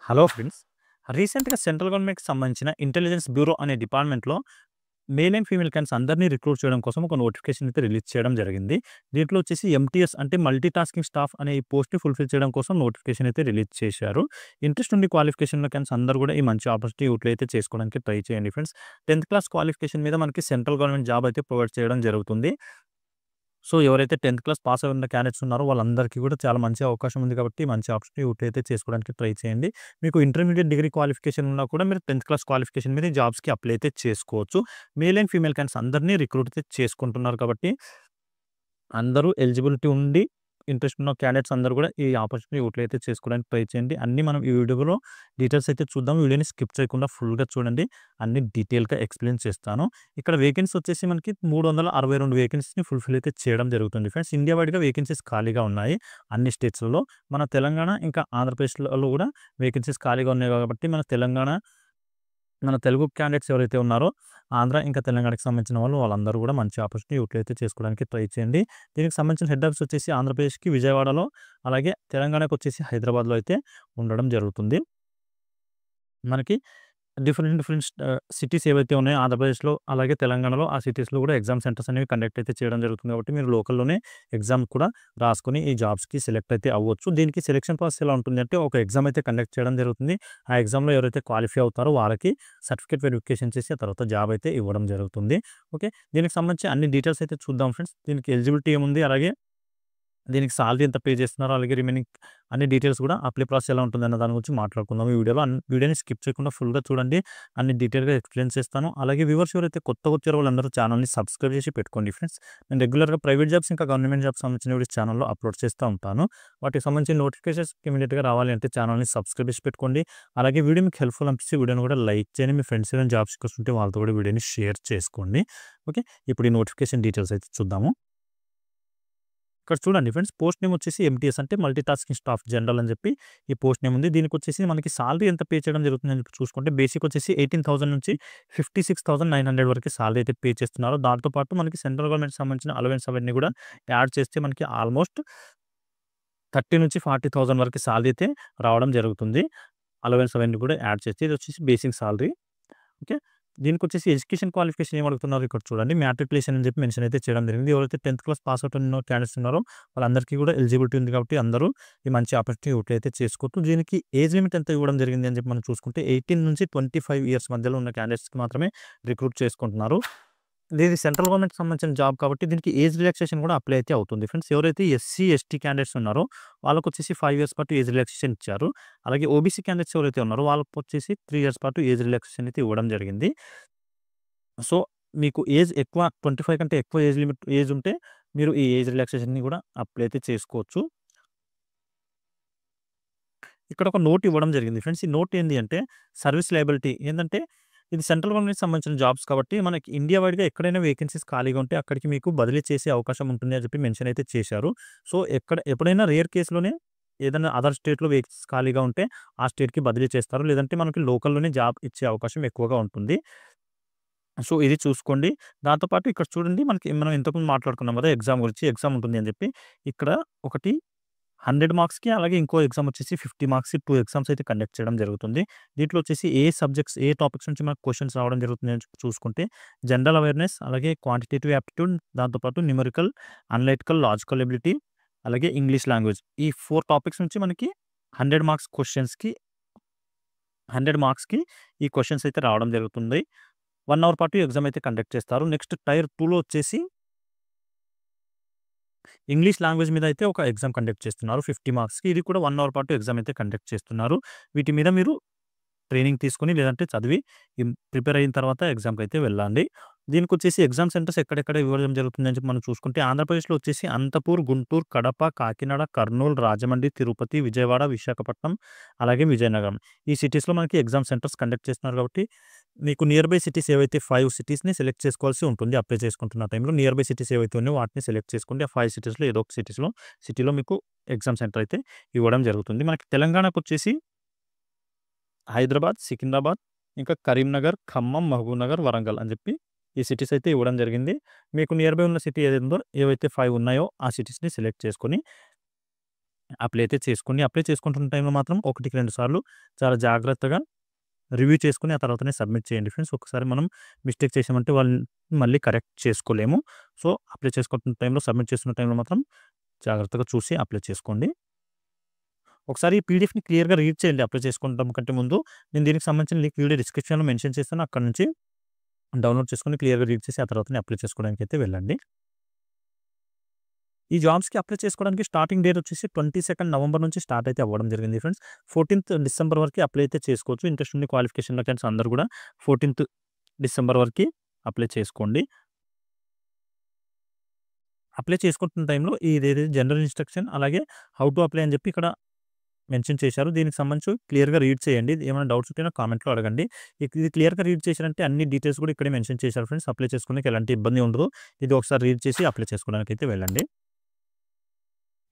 Hello friends. రీసెంట్‌గా central గవర్నమెంట్‌కి సంబంధించిన ఇంటెలిజెన్స్ బ్యూరో అనే డిపార్ట్‌మెంట్‌లో మేల్ అండ్ ఫీమేల్ క్యాండిడేట్స్ అందరిని రిక్రూట్ చేయడం కోసం ఒక నోటిఫికేషన్ అయితే రిలీజ్ చేయడం జరిగింది. దీంట్లో వచ్చేసి ఎంటీఎస్ అంటే మల్టీ టాస్కింగ్ స్టాఫ్ అనే ఈ పోస్ట్‌ని ఫుల్‌ఫిల్ చేయడం కోసం నోటిఫికేషన్ అయితే రిలీజ్ చేశారు. ఇంట్రెస్ట్ ఉండి క్వాలిఫికేషన్ ఉన్న క్యాండిడేట్స్ అందరూ కూడా ఈ మంచి ఆపర్చునిటీ యూటిలైజ్ అయితే చేసుకోవడానికి ట్రై చేయండి ఫ్రెండ్స్. 10థ్ క్లాస్ క్వాలిఫికేషన్ మీద మనకి సెంట్రల్ గవర్నమెంట్ జాబ్ అయితే ప్రొవైడ్ చేయడం జరుగుతుంది. సో, ఎవరైతే 10థ్ క్లాస్ పాస్ అయి ఉన్న క్యాండిడేట్స్ ఉన్నారో వాళ్ళందరికీ కూడా చాలా మంచి అవకాశం ఉంది కాబట్టి, మంచి ఆపర్చునిటీ యూటిలైజ్ అయితే చేసుకోవడానికి ట్రై చేయండి. మీకు ఇంటర్మీడియేట్ డిగ్రీ క్వాలిఫికేషన్ ఉన్నా కూడా మీరు 10థ్ క్లాస్ క్వాలిఫికేషన్ మీద ఈ జాబ్స్‌కి అప్లై అయితే చేసుకోవచ్చు. మేల్ అండ్ ఫీమేల్ క్యాండిడేట్స్ అందరిని రిక్రూట్ అయితే చేసుకుంటున్నారు కాబట్టి, అందరూ ఎలిజిబిలిటీ ఉండి ఇంట్రెస్ట్ ఉన్న క్యాండిడేట్స్ అందరూ కూడా ఈ ఆపర్చునిటీ యూటిలైజ్ అయితే చేసుకోవడానికి ట్రై చేయండి. అన్నీ మనం ఈ వీడియోలో డీటెయిల్స్ అయితే చూద్దాం. వీడియోని స్కిప్ చేయకుండా ఫుల్‌గా చూడండి. అన్నీ డీటెయిల్‌గా ఎక్స్‌ప్లెయిన్ చేస్తాను. ఇక్కడ వేకెన్సీ వచ్చేసి మనకి 362 వేకెన్సీస్‌ని ఫుల్‌ఫిల్ అయితే చేయడం జరుగుతుంది ఫ్రెండ్స్. ఇండియా వైడ్‌గా వేకెన్సీస్ ఖాళీగా ఉన్నాయి అన్ని స్టేట్స్‌లలో. మన తెలంగాణ ఇంకా ఆంధ్రప్రదేశ్‌లలో కూడా వేకెన్సీస్ ఖాళీగా ఉన్నాయి కాబట్టి మన తెలుగు క్యాండిడేట్స్ ఎవరైతే ఉన్నారో ఆంధ్ర ఇంకా తెలంగాణకి సంబంధించిన వాళ్ళందరూ కూడా మంచి ఆపర్చునిటీ యూటిలైజ్ అయితే చేసుకోవడానికి ట్రై చేయండి. దీనికి సంబంధించిన హెడ్ ఆఫీస్ వచ్చేసి ఆంధ్రప్రదేశ్‌కి విజయవాడలో, అలాగే తెలంగాణకు వచ్చేసి హైదరాబాద్‌లో అయితే ఉండడం జరుగుతుంది. మనకి డిఫరెంట్ సిటీస్ ఏవైతే ఉన్నాయో ఆంధ్రప్రదేశ్‌లో, అలాగే తెలంగాణలో ఆ సిటీస్‌లో కూడా ఎగ్జామ్ సెంటర్స్ అనేవి కండక్ట్ అయితే చేయడం జరుగుతుంది కాబట్టి, మీరు లోకల్‌లోనే ఎగ్జామ్ కూడా రాసుకొని ఈ జాబ్స్‌కి సెలెక్ట్ అయితే అవ్వచ్చు. దీనికి సెలక్షన్ ప్రాసెస్ ఎలా ఉంటుందంటే, ఒక ఎగ్జామ్ అయితే కండక్ట్ చేయడం జరుగుతుంది. ఆ ఎగ్జామ్‌లో ఎవరైతే క్వాలిఫై అవుతారో వాళ్ళకి సర్టిఫికేట్ వెరిఫికేషన్ చేసి ఆ తర్వాత జాబ్ అయితే ఇవ్వడం జరుగుతుంది. ఓకే. దీనికి సంబంధించి అన్ని డీటెయిల్స్ అయితే చూద్దాం ఫ్రెండ్స్. దీనికి ఎలిజిబిలిటీ ఏముంది, అలాగే దీనికి సాలరీ ఎంత పే చేస్తున్నారో, అలాగే రిమైనింగ్ అన్ని డీటెయిల్స్ కూడా అప్లై ప్రాసెస్ ఎలా ఉంటుందన్న దాని గురించి మాట్లాడుకుందాం ఈ వీడియోలో. వీడియోని స్కిప్ చేయకుండా ఫుల్‌గా చూడండి. అన్ని డీటెయిల్‌గా ఎక్స్‌ప్లెయిన్ చేస్తాను. అలాగే వ్యూవర్స్ ఎవరైతే కొత్తగా వచ్చారో వాళ్ళందరూ ఛానెల్‌ని సబ్స్క్రైబ్ చేసి పెట్టుకోండి ఫ్రెండ్స్. నేను రెగ్యులర్‌గా ప్రైవేట్ జాబ్స్ ఇంకా గవర్నమెంట్ జాబ్స్ సంబంధించిన వీడియోస్ ఛానెల్‌లో అప్లోడ్ చేస్తూ ఉంటాను. వాటికి సంబంధించిన నోటిఫికేషన్స్ ఇమ్మీడియేట్‌గా రావాలి అంటే ఛానెల్‌ని సబ్స్క్రైబ్ చేసి పెట్టుకోండి. అలాగే వీడియో మీకు హెల్ప్‌ఫుల్ అనిపిస్తే వీడియోని కూడా లైక్ చేయండి. మీ ఫ్రెండ్స్ ఏదైనా జాబ్స్‌కి వస్తుంటే వాళ్ళతో కూడా వీడియోని షేర్ చేసుకోండి. ఓకే. ఇప్పుడు ఈ నోటిఫికేషన్ డీటెయిల్స్ అయితే చూద్దాము. ఇక్కడ చూడండి ఫ్రెండ్స్, పోస్ట్ నేమ్ వచ్చేసి ఎంటీఎస్ అంటే మల్టీ టాస్కింగ్ స్టాఫ్ జనరల్ అని చెప్పి ఈ పోస్ట్ నేమ్ ఉంది. దీనికి వచ్చేసి మనకి సాలరీ ఎంత పే చేయడం జరుగుతుందని చెప్పి చూసుకుంటే, బేసిక్ వచ్చేసి 18,000 నుంచి 56,900 వరకు సాలరీ అయితే పే చేస్తున్నారు. దాంతో పాటు మనకి సెంట్రల్ గవర్నమెంట్‌కి సంబంధించిన అలవెన్స్ అవన్నీ కూడా యాడ్ చేస్తే మనకి ఆల్మోస్ట్ 30,000-40,000 వరకు సాలరీ అయితే రావడం జరుగుతుంది. అలవెన్స్ అవన్నీ కూడా యాడ్ చేస్తే ఇది వచ్చేసి బేసిక్ సాలరీ. ఓకే. దీనికొచ్చేసి ఎడ్యుకేషన్ క్వాలిఫికేషన్ ఏం అడుగుతున్నారో ఇక్కడ చూడండి. మ్యాట్రిక్యులేషన్ అని చెప్పి మెన్షన్ అయితే చేయడం జరిగింది. ఎవరైతే 10థ్ క్లాస్ పాస్ అవుట్ ఉన్న క్యాండిడేట్స్ ఉన్నారో వాళ్ళందరికీ కూడా ఎలిజిబిలిటీ ఉంది కాబట్టి అందరూ ఈ మంచి ఆపర్చునిటీ యూటిలైజ్ అయితే చేసుకోవచ్చు. దీనికి ఏజ్ లిమిట్ ఎంత ఇవ్వడం జరిగింది అని చెప్పి మనం చూసుకుంటే, 18 నుంచి 25 ఇయర్స్ మధ్యలో ఉన్న క్యాండిడేట్స్‌కి మాత్రమే రిక్రూట్ చేసుకుంటున్నారు. ఇది సెంట్రల్ గవర్నమెంట్‌కి సంబంధించిన జాబ్ కాబట్టి దీనికి ఏజ్ రిలాక్సేషన్ కూడా అప్లై అయితే అవుతుంది ఫ్రెండ్స్. ఎవరైతే ఎస్సీ, ఎస్టీ క్యాండిడేట్స్ ఉన్నారో వాళ్ళకొచ్చేసి 5 ఇయర్స్ పాటు ఏజ్ రిలాక్సేషన్ ఇచ్చారు. అలాగే ఓబీసీ క్యాండిడేట్స్ ఎవరైతే ఉన్నారో వాళ్ళకొచ్చేసి 3 ఇయర్స్ పాటు ఏజ్ రిలాక్సేషన్ అయితే ఇవ్వడం జరిగింది. సో, మీకు ఏజ్ ఎక్కువ 25 కంటే ఎక్కువ ఏజ్ ఉంటే మీరు ఈ ఏజ్ రిలాక్సేషన్‌ని కూడా అప్లై అయితే చేసుకోవచ్చు. ఇక్కడ ఒక నోట్ ఇవ్వడం జరిగింది ఫ్రెండ్స్. ఈ నోట్ ఏంది అంటే, సర్వీస్ లయబిలిటీ ఏందంటే, ఇది సెంట్రల్ గవర్నమెంట్‌కి సంబంధించిన జాబ్స్ కాబట్టి మనకి ఇండియా వైడ్‌గా ఎక్కడైనా వేకెన్సీస్ ఖాళీగా ఉంటే అక్కడికి మీకు బదిలీ చేసే అవకాశం ఉంటుంది అని చెప్పి మెన్షన్ అయితే చేశారు. సో, ఎప్పుడైనా రేర్ కేస్‌లోనే ఏదైనా అదర్ స్టేట్‌లో వేకెన్సీస్ ఖాళీగా ఉంటే ఆ స్టేట్‌కి బదిలీ చేస్తారు. లేదంటే మనకి లోకల్‌లోనే జాబ్ ఇచ్చే అవకాశం ఎక్కువగా ఉంటుంది. సో, ఇది చూసుకోండి. దాంతో పాటు ఇక్కడ చూడండి, మనకి మనం ఇంతకుముందు మాట్లాడుకున్నాం కదా! ఎగ్జామ్ గురించి. ఎగ్జామ్ ఉంటుంది అని చెప్పి. ఇక్కడ ఒకటి 100 మార్క్స్‌కి, అలాగే ఇంకో ఎగ్జామ్ వచ్చేసి 50 మార్క్స్‌కి 2 ఎగ్జామ్స్ అయితే కండక్ట్ చేయడం జరుగుతుంది. దీంట్లో వచ్చేసి ఏ టాపిక్స్ నుంచి మనకు క్వెషన్స్ రావడం జరుగుతుంది అని చూసుకుంటే, జనరల్ అవేర్‌నెస్, అలాగే క్వాంటిటేటివ్ యాప్టిట్యూడ్, దాంతో పాటు న్యూమరికల్, అనలైటికల్, లాజికల్ ఎబిలిటీ, అలాగే ఇంగ్లీష్ లాంగ్వేజ్. ఈ 4 టాపిక్స్ నుంచి మనకి 100 మార్క్స్ క్వెషన్స్‌కి 100 మార్క్స్‌కి ఈ క్వెషన్స్ అయితే రావడం జరుగుతుంది. 1 అవర్ పాటు ఎగ్జామ్ అయితే కండక్ట్ చేస్తారు. నెక్స్ట్ టైర్ 2లో వచ్చేసి ఇంగ్లీష్ లాంగ్వేజ్ మీద అయితే ఒక ఎగ్జామ్ కండక్ట్ చేస్తున్నారు 50 మార్క్స్‌కి. ఇది కూడా 1 అవర్ పాటు ఎగ్జామ్ అయితే కండక్ట్ చేస్తున్నారు. వీటి మీద మీరు ట్రైనింగ్ తీసుకొని లేదంటే చదివి ప్రిపేర్ అయిన తర్వాత ఎగ్జామ్‌కైతే వెళ్ళండి. దీనికొచ్చేసి ఎగ్జామ్ సెంటర్స్ ఎక్కడెక్కడ ఇవ్వడం జరుగుతుందని చెప్పి మనం చూసుకుంటే, ఆంధ్రప్రదేశ్‌లో వచ్చేసి అనంతపూర్, గుంటూరు, కడప, కాకినాడ, కర్నూలు, రాజమండ్రి, తిరుపతి, విజయవాడ, విశాఖపట్నం, అలాగే విజయనగరం. ఈ సిటీస్‌లో మనకి ఎగ్జామ్ సెంటర్స్ కండక్ట్ చేస్తున్నారు కాబట్టి, మీకు నియర్ బై సిటీస్ ఏవైతే 5 సిటీస్‌ని సెలెక్ట్ చేసుకోవాల్సి ఉంటుంది. అప్లై చేసుకుంటున్న టైంలో నియర్ బై సిటీస్ ఏవైతే ఉన్నాయో వాటిని సెలెక్ట్ చేసుకోండి. ఆ 5 సిటీస్‌లో ఏదో ఒక సిటీలో మీకు ఎగ్జామ్ సెంటర్ అయితే ఇవ్వడం జరుగుతుంది. మనకి తెలంగాణకొచ్చేసి హైదరాబాద్, సికింద్రాబాద్, ఇంకా కరీంనగర్, ఖమ్మం, మహబూబ్‌నగర్, వరంగల్ అని చెప్పి ఈ సిటీస్ అయితే ఇవ్వడం జరిగింది. మీకు నియర్ బై ఉన్న సిటీ ఏదుందో, ఏవైతే 5 ఉన్నాయో ఆ సిటీస్‌ని సెలెక్ట్ చేసుకొని అప్లై అయితే చేసుకోండి. అప్లై చేసుకుంటున్న టైంలో మాత్రం 1కి 2 సార్లు చాలా జాగ్రత్తగా రివ్యూ చేసుకొని ఆ తర్వాతనే సబ్మిట్ చేయండి ఫ్రెండ్స్. ఒకసారి మనం మిస్టేక్ చేసామంటే వాళ్ళని మళ్ళీ కరెక్ట్ చేసుకోలేము. సో, అప్లై చేసుకుంటున్న టైంలో, సబ్మిట్ చేస్తున్న టైంలో మాత్రం జాగ్రత్తగా చూసి అప్లై చేసుకోండి. ఒకసారి ఈ పీడీఎఫ్‌ని క్లియర్‌గా రీడ్ చేయండి అప్లై చేసుకోవడం కంటే ముందు. నేను దీనికి సంబంధించిన లింక్ వీడియో డిస్క్రిప్షన్‌లో మెన్షన్ చేస్తాను. అక్కడి నుంచి డౌన్‌లోడ్ చేసుకొని క్లియర్‌గా రీడ్ చేసి ఆ తర్వాతనే అప్లై చేసుకోవడానికైతే వెళ్ళండి. ఈ జాబ్స్‌కి అప్లై చేసుకోవడానికి స్టార్టింగ్ డేట్ వచ్చేసి 22 నవంబర్ నుంచి స్టార్ట్ అయితే అవ్వడం జరిగింది ఫ్రెండ్స్. 14థ్ డిసెంబర్ వరకి అప్లై అయితే చేసుకోవచ్చు. ఇంట్రెస్ట్ ఉండి క్వాలిఫికేషన్‌లో క్యాండిడేట్స్ అందరూ కూడా 14థ్ డిసెంబర్ వరకి అప్లై చేసుకోండి. అప్లై చేసుకుంటున్న టైంలో ఇదేది జనరల్ ఇన్‌స్ట్రక్షన్ అలాగే హౌ టు అప్లై అని చెప్పి ఇక్కడ మెన్షన్ చేశారు. దీనికి సంబంధించి క్లియర్‌గా రీడ్ చేయండి. ఏమైనా డౌట్స్ ఉంటే నాకు కామెంట్‌లో అడగండి. ఇది క్లియర్‌గా రీడ్ చేశారంటే అన్ని డీటెయిల్స్ కూడా ఇక్కడే మెన్షన్ చేశారు ఫ్రెండ్స్. అప్లై చేసుకోవడానికి ఎలాంటి ఇబ్బంది ఉండదు. ఇది ఒకసారి రీడ్ చేసి అప్లై చేసుకోవడానికైతే వెళ్ళండి.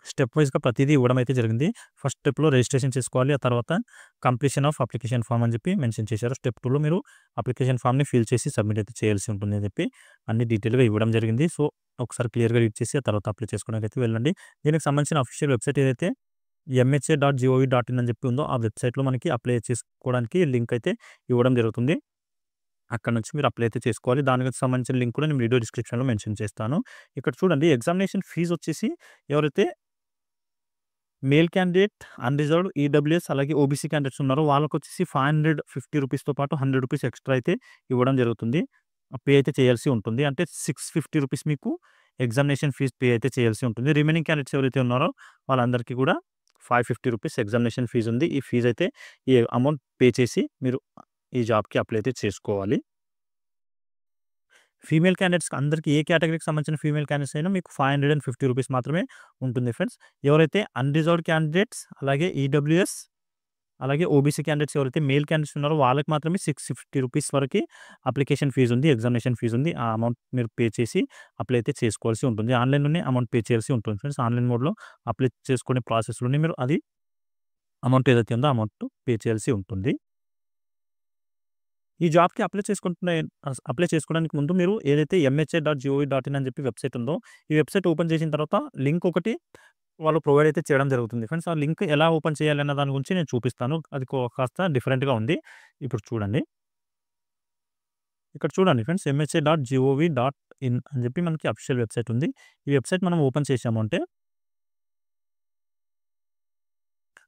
స్టెప్ వైస్‌గా ప్రతీదీ ఇవ్వడం అయితే జరిగింది. ఫస్ట్ స్టెప్‌లో రిజిస్ట్రేషన్ చేసుకోవాలి. ఆ తర్వాత కంప్లీషన్ ఆఫ్ అప్లికేషన్ ఫార్మ్ అని చెప్పి మెన్షన్ చేశారు. స్టెప్ 2లో మీరు అప్లికేషన్ ఫార్మ్‌ని ఫిల్ చేసి సబ్మిట్ అయితే చేయాల్సి ఉంటుంది అని చెప్పి అన్ని డీటెయిల్‌గా ఇవ్వడం జరిగింది. సో, ఒకసారి క్లియర్‌గా రీడ్ చేసి ఆ తర్వాత అప్లై చేసుకోవడానికైతే వెళ్ళండి. దీనికి సంబంధించిన అఫీషియల్ వెబ్‌సైట్ ఏదైతే mha.gov.in అని చెప్పి ఉందో ఆ వెబ్‌సైట్‌లో మనకి అప్లై చేసుకోవడానికి లింక్ అయితే ఇవ్వడం జరుగుతుంది. అక్కడ నుంచి మీరు అప్లై అయితే చేసుకోవాలి. దానికి సంబంధించిన లింక్ కూడా నేను వీడియో డిస్క్రిప్షన్‌లో మెన్షన్ చేస్తాను. ఇక్కడ చూడండి ఎగ్జామినేషన్ ఫీజ్ వచ్చేసి ఎవరైతే మేల్ క్యాండిడేట్, అన్‌రిజర్వ్డ్, ఈడబ్ల్యూఎస్ అలాగే ఓబీసీ క్యాండిడేట్స్ ఉన్నారో వాళ్ళకొచ్చేసి రూ. 550తో పాటు రూ. 100 ఎక్స్‌ట్రా అయితే ఇవ్వడం జరుగుతుంది. పే అయితే చేయాల్సి ఉంటుంది. అంటే రూ. 650 మీకు ఎగ్జామినేషన్ ఫీజ్ పే అయితే చేయాల్సి ఉంటుంది. రిమైనింగ్ క్యాండిడేట్స్ ఎవరైతే ఉన్నారో వాళ్ళందరికీ కూడా రూ. 550 ఎగ్జామినేషన్ ఫీజ్ ఉంది. ఈ ఫీజ్ అయితే ఈ అమౌంట్ పే చేసి మీరు ఈ జాబ్‌కి అప్లై అయితే చేసుకోవాలి. ఫీమేల్ క్యాండిడేట్స్‌కి అందరికి ఏ కేటగరీకి సంబంధించిన ఫీమేల్ క్యాండిడేట్స్ అయినా మీకు రూ. 550 మాత్రమే ఉంటుంది ఫ్రెండ్స్. ఎవరైతే అన్‌రిజర్వ్డ్ క్యాండిడేట్స్ అలాగే ఈడబ్ల్యూఎస్ అలాగే ఓబీసీ క్యాండిడేట్స్ ఎవరైతే మేల్ క్యాండిడేట్స్ ఉన్నారో వాళ్ళకి మాత్రమే రూ. 650 వరకి అప్లికేషన్ ఫీజ్ ఉంది. ఎగ్జామినేషన్ ఫీజ్ ఉంది. ఆ అమౌంట్ మీరు పే చేసి అప్లై అయితే చేసుకోవాల్సి ఉంటుంది. ఆన్‌లైన్‌లోనే అమౌంట్ పే చేయాల్సి ఉంటుంది ఫ్రెండ్స్. ఆన్‌లైన్ మోడ్‌లో అప్లై చేసుకునే ప్రాసెస్‌లోనే మీరు అది అమౌంట్ ఏదైతే ఉందో ఆ అమౌంట్ పే చేయాల్సి ఉంటుంది. ఈ జాబ్‌కి అప్లై చేసుకోవడానికి ముందు మీరు ఏదైతే mha.gov.in అని చెప్పి వెబ్‌సైట్ ఉందో, ఈ వెబ్‌సైట్ ఓపెన్ చేసిన తర్వాత లింక్ ఒకటి వాళ్ళు ప్రొవైడ్ అయితే చేయడం జరుగుతుంది ఫ్రెండ్స్. ఆ లింక్ ఎలా ఓపెన్ చేయాలి అన్న దాని గురించి నేను చూపిస్తాను. అది కాస్త డిఫరెంట్‌గా ఉంది. ఇప్పుడు చూడండి. ఇక్కడ చూడండి ఫ్రెండ్స్ mha.gov.in అని చెప్పి మనకి అఫీషియల్ వెబ్‌సైట్ ఉంది. ఈ వెబ్‌సైట్ మనం ఓపెన్ చేశాము అంటే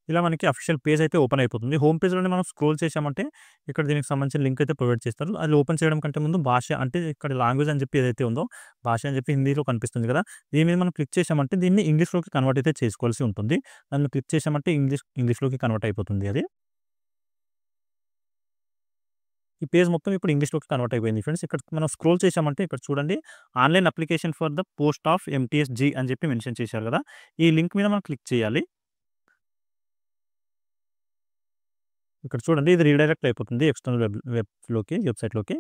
ఇలా మనకి అఫీషియల్ పేజ్ అయితే ఓపెన్ అయిపోతుంది. హోమ్ పేజ్‌లోనే మనం స్క్రోల్ చేశామంటే ఇక్కడ దీనికి సంబంధించిన లింక్ అయితే ప్రొవైడ్ చేస్తారు. అది ఓపెన్ చేయడం కంటే ముందు భాష అంటే ఇక్కడ లాంగ్వేజ్ అని చెప్పి ఏదైతే ఉందో, భాష అని చెప్పి హిందీలో కనిపిస్తుంది కదా! దీని మీద మనం క్లిక్ చేశామంటే దీన్ని ఇంగ్లీష్‌లోకి కన్వర్ట్ అయితే చేసుకోవాల్సి ఉంటుంది. దాన్ని క్లిక్ చేశామంటే ఇంగ్లీష్‌లోకి కన్వర్ట్ అయిపోతుంది అది. ఈ పేజ్ మొత్తం ఇప్పుడు ఇంగ్లీష్‌లోకి కన్వర్ట్ అయిపోయింది ఫ్రెండ్స్. ఇక్కడ మనం స్క్రోల్ చేశామంటే ఇక్కడ చూడండి online application for the post of MTS-G అని చెప్పి మెన్షన్ చేశారు కదా! ఈ లింక్ మీద మనం క్లిక్ చేయాలి. ఇక్కడ చూడండి ఇది రీడైరెక్ట్ అయిపోతుంది ఎక్స్టర్నల్ వెబ్‌సైట్‌లోకి.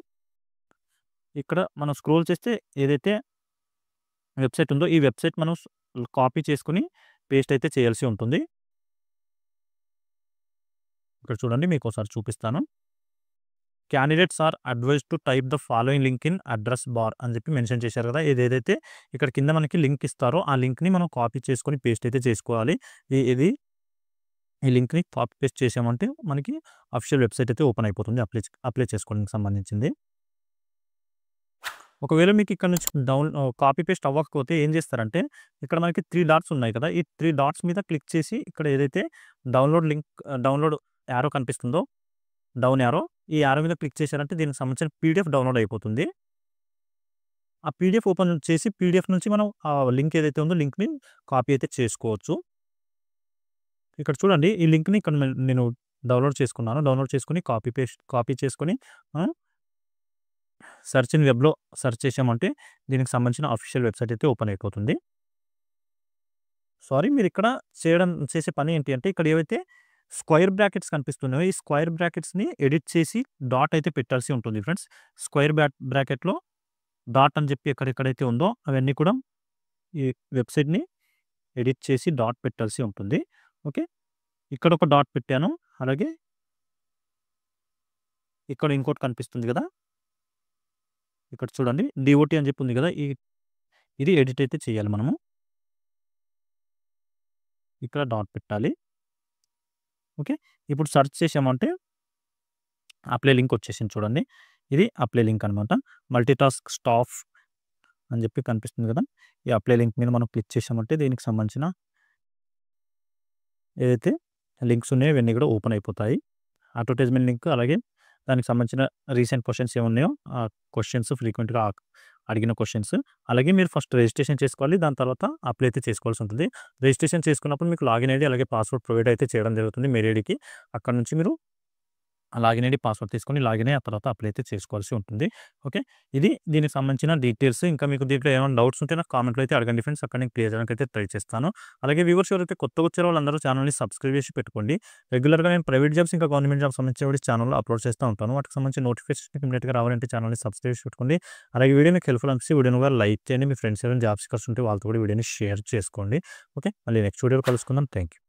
ఇక్కడ మనం స్క్రోల్ చేస్తే ఏదైతే వెబ్‌సైట్ ఉందో ఈ వెబ్‌సైట్ మనం కాపీ చేసుకొని పేస్ట్ అయితే చేయాల్సి ఉంటుంది. ఇక్కడ చూడండి మీకోసారి చూపిస్తాను. Candidates are advised to type the following link in address bar అని చెప్పి మెన్షన్ చేశారు కదా! ఇదేదైతే ఇక్కడ కింద మనకి లింక్ ఇస్తారో ఆ లింక్‌ని మనం కాపీ చేసుకొని పేస్ట్ అయితే చేసుకోవాలి. ఇది ఈ లింక్‌ని కాపీ పేస్ట్ చేసామంటే మనకి అఫీషియల్ వెబ్‌సైట్ అయితే ఓపెన్ అయిపోతుంది. అప్లై చేసుకోవడానికి సంబంధించింది. ఒకవేళ మీకు ఇక్కడ నుంచి కాపీ పేస్ట్ అవ్వకపోతే ఏం చేస్తారంటే ఇక్కడ మనకి 3 డాట్స్ ఉన్నాయి కదా! ఈ 3 డాట్స్ మీద క్లిక్ చేసి ఇక్కడ ఏదైతే డౌన్‌లోడ్ యారో కనిపిస్తుందో డౌన్ యారో ఈ యారో మీద క్లిక్ చేశారంటే దీనికి సంబంధించిన పీడీఎఫ్ డౌన్‌లోడ్ అయిపోతుంది. ఆ పీడీఎఫ్ ఓపెన్ చేసి పీడీఎఫ్ నుంచి మనం ఆ లింక్ ఏదైతే ఉందో లింక్‌ని కాపీ అయితే చేసుకోవచ్చు. ఇక్కడ చూడండి ఈ లింక్‌ని ఇక్కడ నేను డౌన్‌లోడ్ చేసుకున్నాను. డౌన్‌లోడ్ చేసుకొని కాపీ చేసుకొని ఆహ్, సెర్చ్ ఇన్ వెబ్‌లో సెర్చ్ చేశామంటే దీనికి సంబంధించిన అఫీషియల్ వెబ్‌సైట్ అయితే ఓపెన్ అయిపోతుంది. మీరిక్కడ చేసే పని ఏంటి అంటే ఇక్కడ ఏవైతే స్క్వేర్ బ్రాకెట్స్ కనిపిస్తున్నాయో ఈ స్క్వేర్ బ్రాకెట్స్‌ని ఎడిట్ చేసి డాట్ అయితే పెట్టాల్సి ఉంటుంది ఫ్రెండ్స్. స్క్వేర్ బ్రాకెట్‌లో డాట్ అని చెప్పి ఎక్కడెక్కడైతే ఉందో అవన్నీ కూడా ఈ వెబ్‌సైట్‌ని ఎడిట్ చేసి డాట్ పెట్టాల్సి ఉంటుంది. ఓకే. ఇక్కడ ఒక డాట్ పెట్టాను. అలాగే ఇక్కడ ఇంకోటి కనిపిస్తుంది గదా! ఇక్కడ చూడండి డీఓటీ అని చెప్పి ఉంది గదా! ఇది ఎడిట్ అయితే చేయాలి మనము. ఇక్కడ డాట్ పెట్టాలి. ఓకే. ఇప్పుడు సెర్చ్ చేసామంటే అప్లై లింక్ వచ్చేసింది చూడండి. ఇది అప్లై లింక్ అనమాట. మల్టీటాస్క్ స్టాఫ్ అని చెప్పి కనిపిస్తుంది కదా! ఈ అప్లై లింక్ మీద మనం క్లిక్ చేసామంటే దీనికి సంబంధించిన ఏదైతే లింక్స్ ఉన్నాయో ఇవన్నీ కూడా ఓపెన్ అయిపోతాయి. అడ్వర్టైజ్మెంట్ లింక్ అలాగే దానికి సంబంధించిన రీసెంట్ క్వెషన్స్ ఏమున్నాయో ఆ క్వెషన్స్ ఫ్రీక్వెంట్‌గా అడిగిన క్వెషన్స్. అలాగే మీరు ఫస్ట్ రిజిస్ట్రేషన్ చేసుకోవాలి. దాని తర్వాత అప్లై అయితే చేసుకోవాల్సి ఉంటుంది. రిజిస్ట్రేషన్ చేసుకున్నప్పుడు మీకు లాగిన్ ఐడీ అలాగే పాస్వర్డ్ ప్రొవైడ్ అయితే చేయడం జరుగుతుంది మెయిల్ ఐడీకి. అక్కడి నుంచి మీరు లాగిన్ ఐడీ, పాస్వర్డ్ తీసుకొని లాగిన్ అయ్యి ఆ తర్వాత అప్లై అయితే చేసుకోవాల్సి ఉంటుంది. ఓకే. ఇది దీనికి సంబంధించిన డీటెయిల్స్. ఇంకా మీకు దీంట్లో ఏమైనా డౌట్స్ ఉంటే నాకు కామెంట్‌లో అయితే అడగండి ఫ్రెండ్స్. అక్కడ నేను క్లియర్ చేయడానికి అయితే ట్రై చేస్తాను. అలాగే వ్యూవర్స్ ఎవరైతే కొత్తగా వచ్చారో వాళ్ళందరూ ఛానల్‌ని సబ్స్క్రైబ్ చేసి పెట్టుకోండి. రెగ్యులర్‌గా నేను ప్రైవేట్ జాబ్స్ ఇంకా గవర్నమెంట్ జాబ్స్ సంబంధించిన వీడియోస్ ఛానల్‌లో అప్లోడ్ చేస్తూ ఉంటాను. వాటికి సంబంధించిన నోటిఫికేషన్ ఇమ్మీడియేట్‌గా రావాలంటే ఛానల్‌ని సబ్స్క్రైబ్ చేసి పెట్టుకోండి. అలాగే వీడియో మీకు హెల్ప్‌ఫుల్ అనిపిస్తే వీడియోని కూడా లైక్ చేయండి. మీ ఫ్రెండ్స్ ఎవరైనా జాబ్ సీకర్స్ ఉంటే వాళ్ళతో కూడా వీడియోని షేర్ చేసుకోండి. ఓకే. మళ్ళీ నెక్స్ట్ వీడియోలో కలుసుకుందాం. Thank you.